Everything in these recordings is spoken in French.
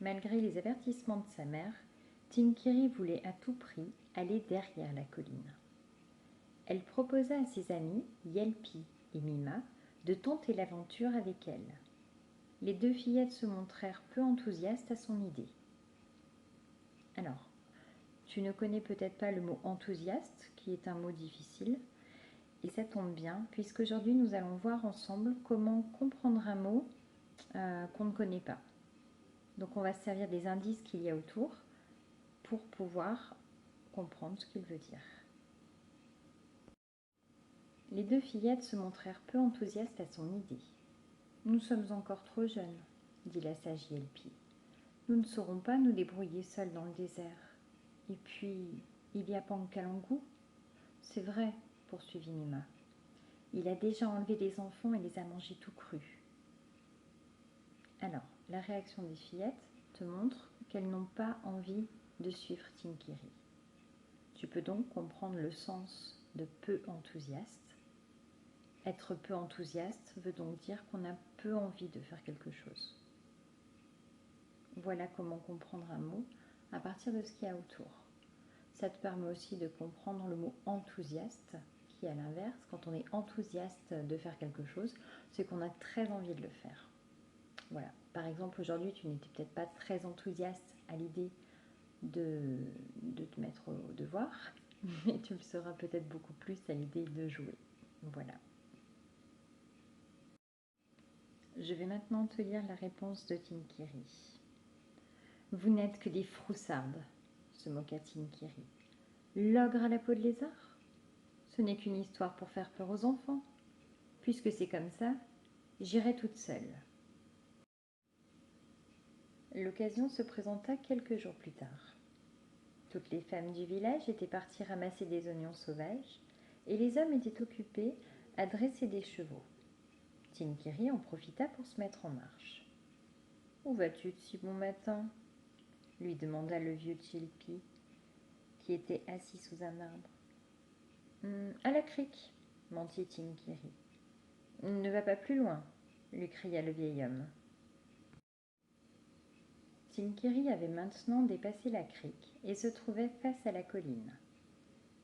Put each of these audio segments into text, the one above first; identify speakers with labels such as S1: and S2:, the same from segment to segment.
S1: Malgré les avertissements de sa mère, Tinkiri voulait à tout prix aller derrière la colline. Elle proposa à ses amis, Yelpi et Mima, de tenter l'aventure avec elle. Les deux fillettes se montrèrent peu enthousiastes à son idée. Alors, tu ne connais peut-être pas le mot enthousiaste, qui est un mot difficile, et ça tombe bien, puisqu'aujourd'hui nous allons voir ensemble comment comprendre un mot qu'on ne connaît pas. Donc on va se servir des indices qu'il y a autour pour pouvoir comprendre ce qu'il veut dire. Les deux fillettes se montrèrent peu enthousiastes à son idée. « Nous sommes encore trop jeunes, dit la sage Yelpi. Nous ne saurons pas nous débrouiller seuls dans le désert. Et puis, il y a Pankalangu. C'est vrai, poursuivit Mima. Il a déjà enlevé des enfants et les a mangés tout crus. Alors, la réaction des fillettes te montre qu'elles n'ont pas envie de suivre Tinkiri. Tu peux donc comprendre le sens de peu enthousiaste. Être peu enthousiaste veut donc dire qu'on a peu envie de faire quelque chose. Voilà comment comprendre un mot à partir de ce qu'il y a autour. Ça te permet aussi de comprendre le mot enthousiaste, qui est à l'inverse. Quand on est enthousiaste de faire quelque chose, c'est qu'on a très envie de le faire. Voilà. Par exemple, aujourd'hui, tu n'étais peut-être pas très enthousiaste à l'idée de te mettre au devoir, mais tu le seras peut-être beaucoup plus à l'idée de jouer. Voilà. Je vais maintenant te lire la réponse de Tinkiri. « Vous n'êtes que des froussardes, se moqua Tinkiri. L'ogre à la peau de lézard? Ce n'est qu'une histoire pour faire peur aux enfants. Puisque c'est comme ça, j'irai toute seule. » L'occasion se présenta quelques jours plus tard. Toutes les femmes du village étaient parties ramasser des oignons sauvages et les hommes étaient occupés à dresser des chevaux. Tinkiri en profita pour se mettre en marche. « Où vas-tu de si bon matin ?» lui demanda le vieux Yelpi, qui était assis sous un arbre. « À la crique, mentit Tinkiri. »« Ne va pas plus loin, lui cria le vieil homme. Tinkiri avait maintenant dépassé la crique et se trouvait face à la colline.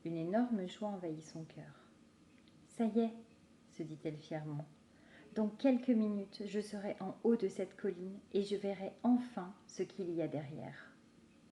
S1: Une énorme joie envahit son cœur. « Ça y est, se dit-elle fièrement. Dans quelques minutes, je serai en haut de cette colline et je verrai enfin ce qu'il y a derrière. »